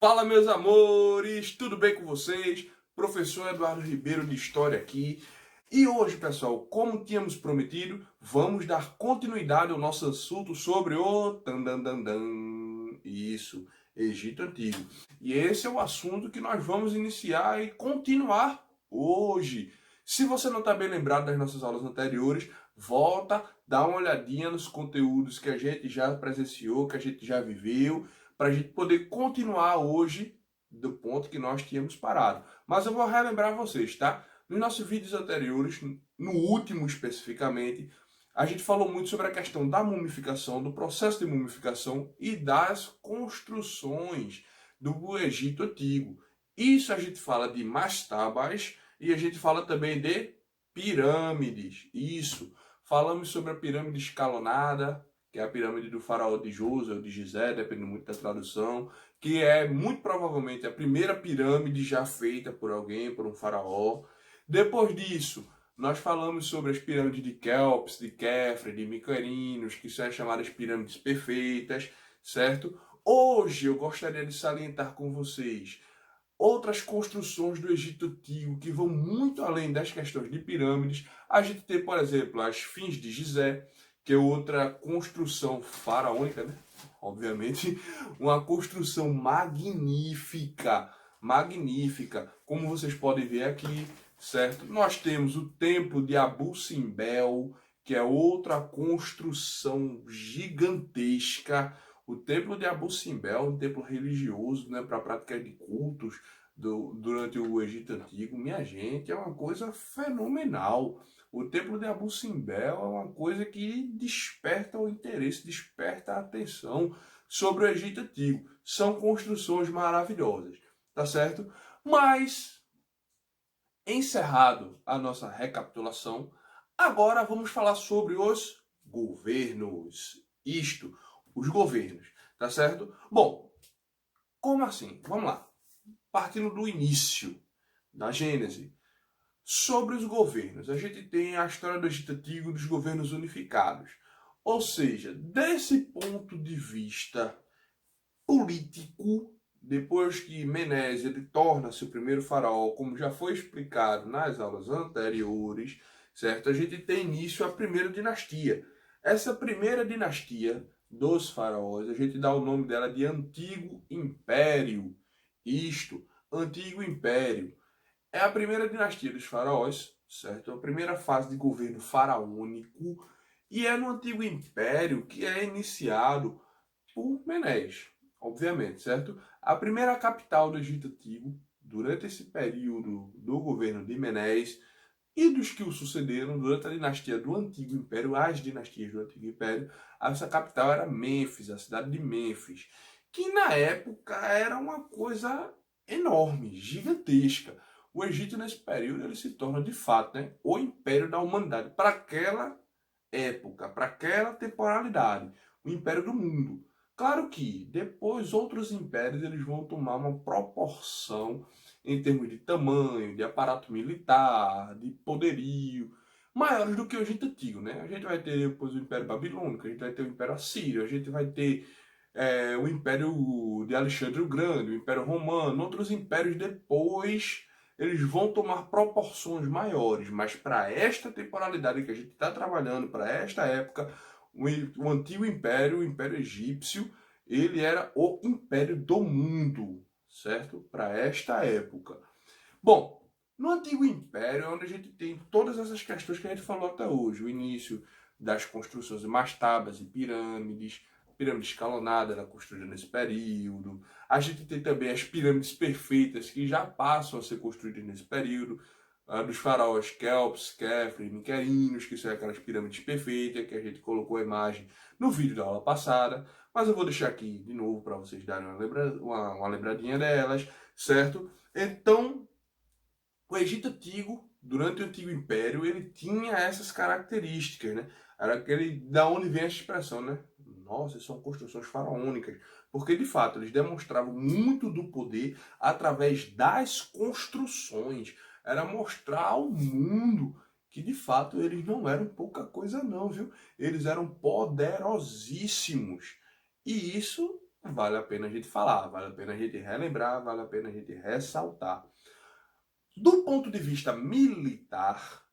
Fala, meus amores, tudo bem com vocês? Professor Eduardo Ribeiro de História aqui. E hoje, pessoal, como tínhamos prometido, vamos dar continuidade ao nosso assunto sobre o isso, Egito Antigo. E esse é o assunto que nós vamos iniciar e continuar hoje. Se você não está bem lembrado das nossas aulas anteriores, volta, dá uma olhadinha nos conteúdos que a gente já presenciou, que a gente já viveu, para a gente poder continuar hoje do ponto que nós tínhamos parado. Mas eu vou relembrar vocês, tá? Nos nossos vídeos anteriores, no último especificamente, a gente falou muito sobre a questão da mumificação, do processo de mumificação e das construções do Egito Antigo. Isso a gente fala de mastabas e a gente fala também de pirâmides. Isso. Falamos sobre a pirâmide escalonada, que é a pirâmide do faraó de Djoser ou de Gizé, depende muito da tradução, que é muito provavelmente a primeira pirâmide já feita por alguém, por um faraó. Depois disso, nós falamos sobre as pirâmides de Quéops, de Khafre, de Mycerinos, que são as chamadas pirâmides perfeitas, certo? Hoje eu gostaria de salientar com vocês outras construções do Egito Antigo que vão muito além das questões de pirâmides. A gente tem, por exemplo, as Fins de Gizé, que é outra construção faraônica, né? Obviamente, uma construção magnífica, magnífica, como vocês podem ver aqui, certo? Nós temos o Templo de Abu Simbel, que é outra construção gigantesca. O Templo de Abu Simbel é um templo religioso, né, para a prática de cultos durante o Egito Antigo. Minha gente, é uma coisa fenomenal. O Templo de Abu Simbel é uma coisa que desperta o interesse, desperta a atenção sobre o Egito Antigo. São construções maravilhosas, tá certo? Mas, encerrado a nossa recapitulação, agora vamos falar sobre os governos. Isto, os governos, tá certo? Bom, como assim? Vamos lá. Partindo do início, da Gênese. Sobre os governos, a gente tem a história do Egito Antigo dos governos unificados. Ou seja, desse ponto de vista político, depois que Menes ele torna-se o primeiro faraó, como já foi explicado nas aulas anteriores, certo? A gente tem início a primeira dinastia. Essa primeira dinastia dos faraós, a gente dá o nome dela de Antigo Império. Isto, Antigo Império. É a primeira dinastia dos faraós, certo? A primeira fase de governo faraônico. E é no Antigo Império que é iniciado por Menes, obviamente, certo? A primeira capital do Egito Antigo, durante esse período do governo de Menes e dos que o sucederam durante a dinastia do Antigo Império, as dinastias do Antigo Império, essa capital era Mênfis, a cidade de Mênfis, que na época era uma coisa enorme, gigantesca. O Egito, nesse período, ele se torna, de fato, né, o império da humanidade, para aquela época, para aquela temporalidade, o império do mundo. Claro que depois outros impérios eles vão tomar uma proporção em termos de tamanho, de aparato militar, de poderio, maiores do que o Egito Antigo, né? A gente vai ter depois o Império Babilônico, a gente vai ter o Império Assírio, a gente vai ter o Império de Alexandre o Grande, o Império Romano, outros impérios depois eles vão tomar proporções maiores, mas para esta temporalidade que a gente está trabalhando, para esta época, o antigo império, o Império Egípcio, ele era o império do mundo, certo? Para esta época. Bom, no Antigo Império é onde a gente tem todas essas questões que a gente falou até hoje. O início das construções de mastabas e pirâmides, pirâmide escalonada era construída nesse período. A gente tem também as pirâmides perfeitas que já passam a ser construídas nesse período, dos faraós Quéops, Khafre, Mycerinos, que são aquelas pirâmides perfeitas que a gente colocou a imagem no vídeo da aula passada, mas eu vou deixar aqui de novo para vocês darem uma lembradinha delas, certo? Então, o Egito Antigo, durante o Antigo Império, ele tinha essas características, né? Era aquele, da onde vem essa expressão, né? Nossa, são construções faraônicas. Porque, de fato, eles demonstravam muito do poder através das construções. Era mostrar ao mundo que, de fato, eles não eram pouca coisa não, viu? Eles eram poderosíssimos. E isso vale a pena a gente falar, vale a pena a gente relembrar, vale a pena a gente ressaltar. Do ponto de vista militar,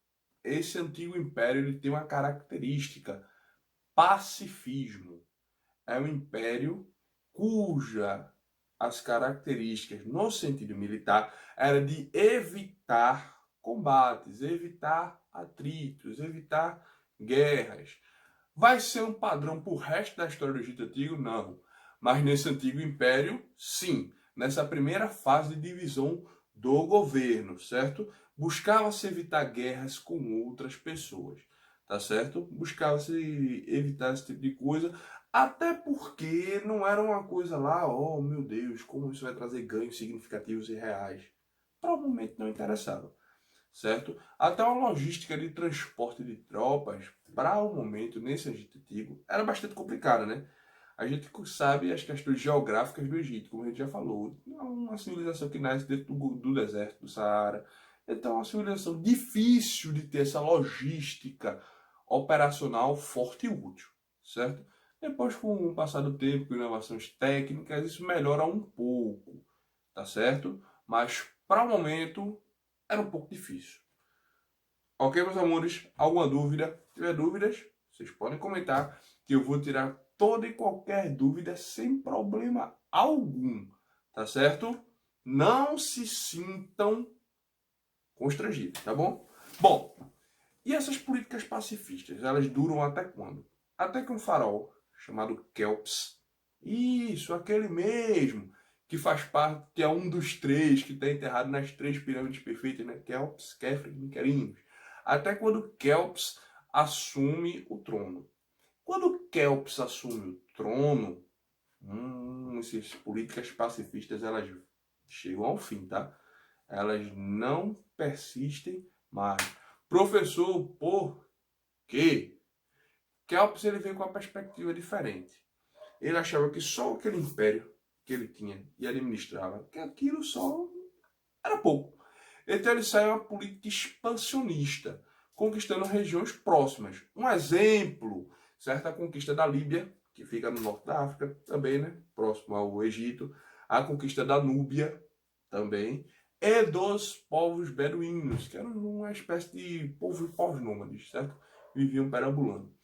esse antigo império ele tem uma característica: pacifismo. É um império cuja as características, no sentido militar, era de evitar combates, evitar atritos, evitar guerras. Vai ser um padrão para o resto da história do Egito Antigo? Não. Mas nesse antigo império, sim. Nessa primeira fase de divisão do governo, certo? Buscava-se evitar guerras com outras pessoas, tá certo? Buscava-se evitar esse tipo de coisa, até porque não era uma coisa lá, oh meu Deus, como isso vai trazer ganhos significativos e reais. Provavelmente não interessava, certo? Até uma logística de transporte de tropas, para o momento, nesse Egito Antigo, era bastante complicada, né? A gente sabe as questões geográficas do Egito, como a gente já falou. É uma civilização que nasce dentro do deserto, do Saara. Então é uma civilização difícil de ter essa logística operacional forte e útil, certo? Depois, com o passar do tempo, com inovações técnicas, isso melhora um pouco, tá certo? Mas, para o momento, era um pouco difícil. Ok, meus amores? Alguma dúvida? Se tiver dúvidas, vocês podem comentar que eu vou tirar toda e qualquer dúvida sem problema algum, tá certo? Não se sintam constrangidos, tá bom? Bom, e essas políticas pacifistas, elas duram até quando? Até que um farol chamado Kelps, isso, aquele mesmo, que faz parte, que é um dos três que está enterrado nas três pirâmides perfeitas, né? Kelps, Khafre e Miquerinos. Até quando Kelps assume o trono. Quando Kelps assume o trono, essas políticas pacifistas, elas chegam ao fim, tá? Elas não persistem mais. Professor, por quê? Kelps ele veio com uma perspectiva diferente. Ele achava que só aquele império que ele tinha e administrava, que aquilo só era pouco. Então ele saiu uma política expansionista, conquistando regiões próximas. Um exemplo, certo? A conquista da Líbia, que fica no norte da África, também, né? Próximo ao Egito. A conquista da Núbia, também. E dos povos beduínos, que eram uma espécie de povos nômades, certo? Viviam perambulando.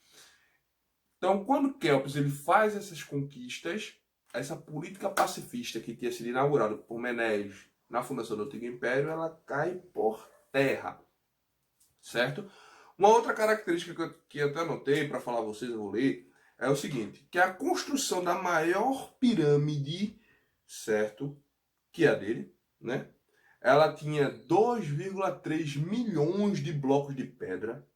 Então, quando Kelps ele faz essas conquistas, essa política pacifista que tinha sido inaugurada por Menélios na fundação do Antigo Império, ela cai por terra, certo? Uma outra característica que eu até anotei para falar a vocês, eu vou ler, é o seguinte, que a construção da maior pirâmide, certo, que é a dele, né? Ela tinha 2,3 milhões de blocos de pedra,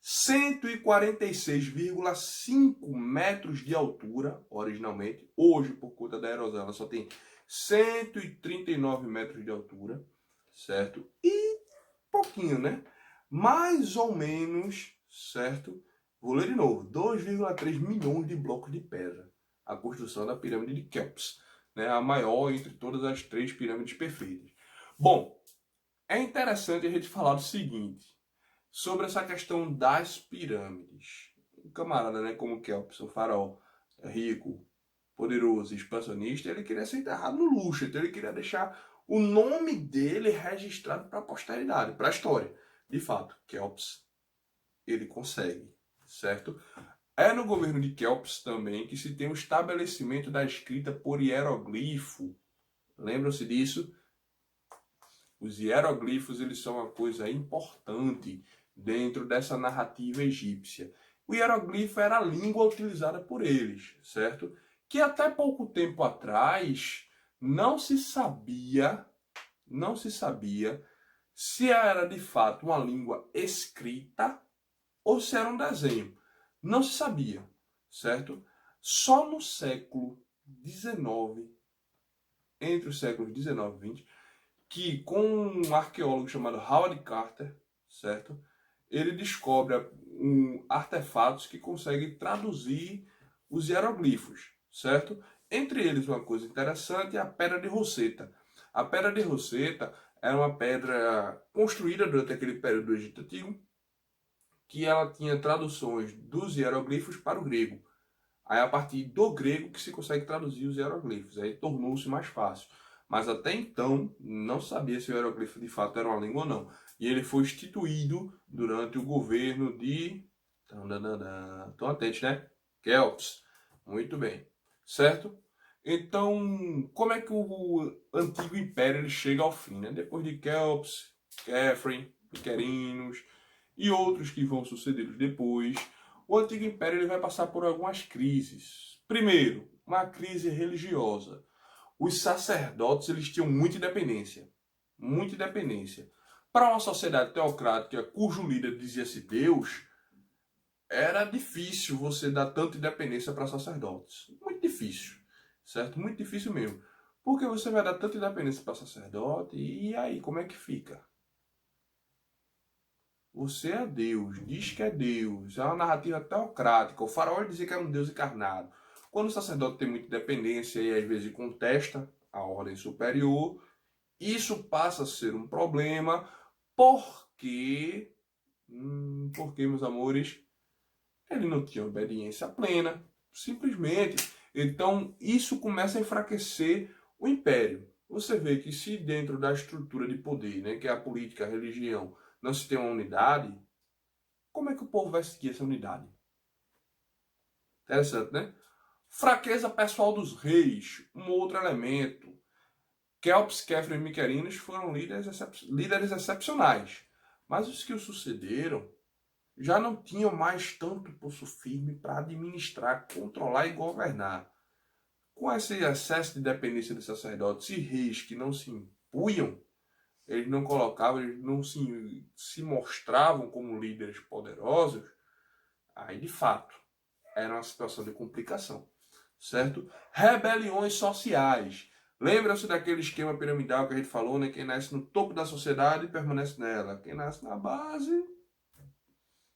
146,5 metros de altura, originalmente. Hoje, por conta da erosão, ela só tem 139 metros de altura, certo? E pouquinho, né? Mais ou menos, certo? Vou ler de novo. 2,3 milhões de blocos de pedra. A construção da pirâmide de Kelps, né? A maior entre todas as três pirâmides perfeitas. Bom, é interessante a gente falar do seguinte, sobre essa questão das pirâmides. Um camarada, né, como Kelps, um faraó rico, poderoso, expansionista, ele queria ser enterrado no luxo, então ele queria deixar o nome dele registrado para a posteridade, para a história. De fato, Kelps, ele consegue, certo? É no governo de Kelps também que se tem o estabelecimento da escrita por hieroglifo. Lembram-se disso? Os hieroglifos eles são uma coisa importante dentro dessa narrativa egípcia. O hieroglifo era a língua utilizada por eles, certo? Que até pouco tempo atrás não se sabia se era de fato uma língua escrita ou se era um desenho. Não se sabia, certo? Só no século XIX, entre os séculos XIX e XX, que com um arqueólogo chamado Howard Carter, certo? Ele descobre artefatos que conseguem traduzir os hieroglifos, certo? Entre eles, uma coisa interessante é a Pedra de Roseta. A Pedra de Roseta era uma pedra construída durante aquele período do Egito Antigo, que ela tinha traduções dos hieroglifos para o grego. Aí a partir do grego que se consegue traduzir os hieroglifos, aí tornou-se mais fácil. Mas até então não sabia se o hieroglifo de fato era uma língua ou não. E ele foi instituído durante o governo de... Estão atentos, né? Kelps. Muito bem. Certo? Então, como é que o antigo império ele chega ao fim, né? Depois de Kelps, Catherine, Miquerinos e outros que vão suceder depois, o antigo império ele vai passar por algumas crises. Primeiro, uma crise religiosa. Os sacerdotes eles tinham muita independência. Muita independência. Para uma sociedade teocrática cujo líder dizia-se Deus, era difícil você dar tanta independência para sacerdotes. Muito difícil. Certo? Muito difícil mesmo. Porque você vai dar tanta independência para sacerdote e aí como é que fica? Você é Deus, diz que é Deus, é uma narrativa teocrática. O faraó dizia que era um Deus encarnado. Quando o sacerdote tem muita independência e às vezes contesta a ordem superior, isso passa a ser um problema porque, meus amores, ele não tinha obediência plena, simplesmente. Então, isso começa a enfraquecer o império. Você vê que se dentro da estrutura de poder, né, que é a política, a religião, não se tem uma unidade, como é que o povo vai seguir essa unidade? Interessante, né? Fraqueza pessoal dos reis, um outro elemento. Kelps, Kefren e Miquerinos foram líderes excepcionais, mas os que o sucederam já não tinham mais tanto pulso firme para administrar, controlar e governar. Com esse excesso de dependência dos sacerdotes e reis que não se impunham, eles não colocavam, eles não se mostravam como líderes poderosos, aí de fato era uma situação de complicação, certo? Rebeliões sociais. Lembra-se daquele esquema piramidal que a gente falou, né? Quem nasce no topo da sociedade permanece nela. Quem nasce na base,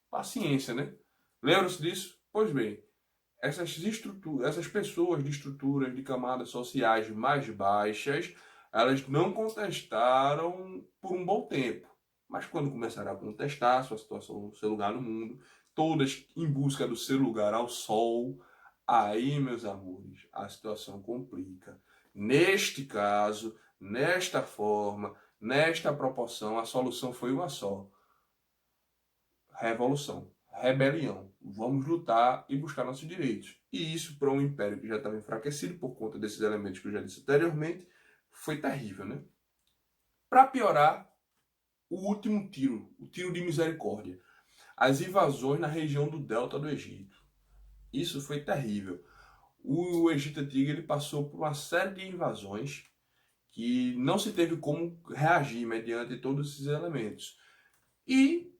paciência, né? Lembra-se disso? Pois bem, essas pessoas de estruturas, de camadas sociais mais baixas, elas não contestaram por um bom tempo. Mas quando começaram a contestar sua situação, seu lugar no mundo, todas em busca do seu lugar ao sol, aí, meus amores, a situação complica. Neste caso, nesta forma, nesta proporção, a solução foi uma só: revolução, rebelião. Vamos lutar e buscar nossos direitos. E isso, para um império que já estava enfraquecido por conta desses elementos que eu já disse anteriormente, foi terrível, né? Para piorar, o último tiro, o tiro de misericórdia. As invasões na região do delta do Egito. Isso foi terrível. O Egito Antigo ele passou por uma série de invasões que não se teve como reagir mediante todos esses elementos. E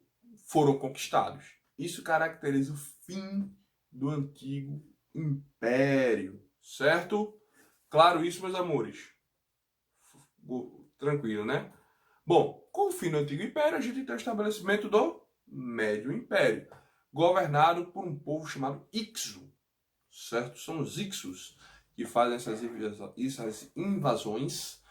foram conquistados. Isso caracteriza o fim do antigo império, certo? Claro isso, meus amores. Tranquilo, né? Bom, com o fim do antigo império, a gente tem o estabelecimento do médio império, governado por um povo chamado Ixo, certo? São os Ixos que fazem essas invasões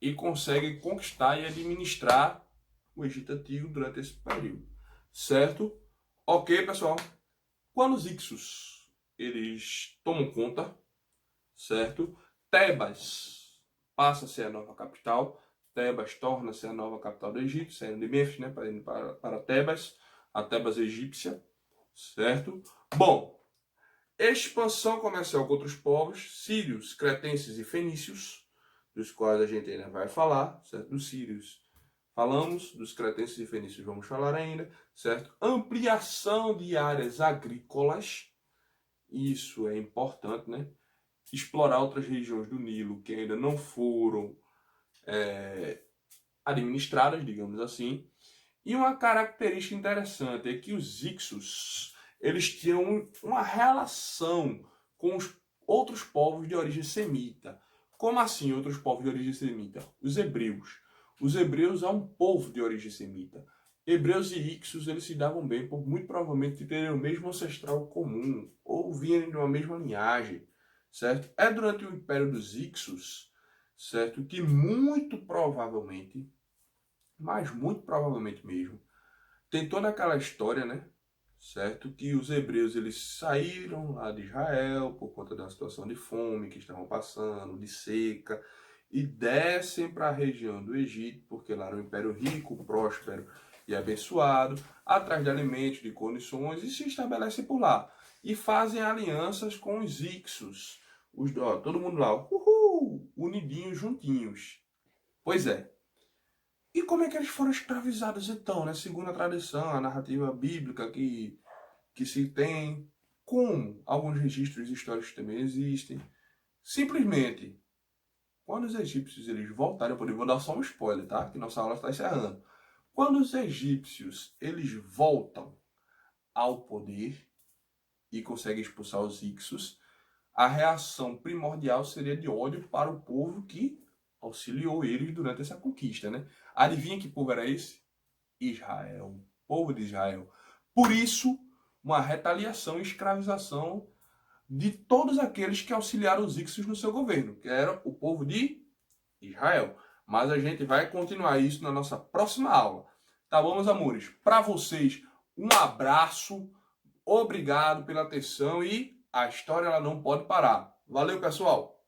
e conseguem conquistar e administrar o Egito Antigo durante esse período, certo? Ok, pessoal? Quando os Ixos eles tomam conta, certo? Tebas passa a ser a nova capital. Tebas torna-se a nova capital do Egito, saindo de Mênfis, né, para Tebas, a Tebas egípcia, certo? Bom, expansão comercial com outros povos, sírios, cretenses e fenícios, dos quais a gente ainda vai falar, certo? Dos sírios falamos, dos cretenses e fenícios vamos falar ainda, certo? Ampliação de áreas agrícolas, isso é importante, né? Explorar outras regiões do Nilo que ainda não foram administradas, digamos assim. E uma característica interessante é que os Ixos, eles tinham uma relação com os outros povos de origem semita. Como assim outros povos de origem semita? Os hebreus. Os hebreus é um povo de origem semita. Hebreus e Ixos eles se davam bem, por muito provavelmente terem o mesmo ancestral comum, ou virem de uma mesma linhagem, certo? É durante o Império dos Ixos, certo, que muito provavelmente, mas muito provavelmente mesmo, tem toda aquela história, né, certo? Que os hebreus eles saíram lá de Israel por conta da situação de fome que estavam passando, de seca, e descem para a região do Egito, porque lá era um império rico, próspero e abençoado, atrás de alimentos, de condições, e se estabelecem por lá. E fazem alianças com os Ixos, todo mundo lá, unidinhos, juntinhos. Pois é. E como é que eles foram escravizados então, né? Segundo a tradição, a narrativa bíblica que se tem, como alguns registros históricos também existem, simplesmente, quando os egípcios eles voltaram, eu vou dar só um spoiler, tá? Que nossa aula está encerrando. Quando os egípcios eles voltam ao poder e conseguem expulsar os Ixos, a reação primordial seria de ódio para o povo que auxiliou eles durante essa conquista, né? Adivinha que povo era esse? Israel, povo de Israel. Por isso, uma retaliação e escravização de todos aqueles que auxiliaram os Ixos no seu governo, que era o povo de Israel. Mas a gente vai continuar isso na nossa próxima aula. Tá bom, meus amores? Para vocês, um abraço, obrigado pela atenção e a história ela não pode parar. Valeu, pessoal!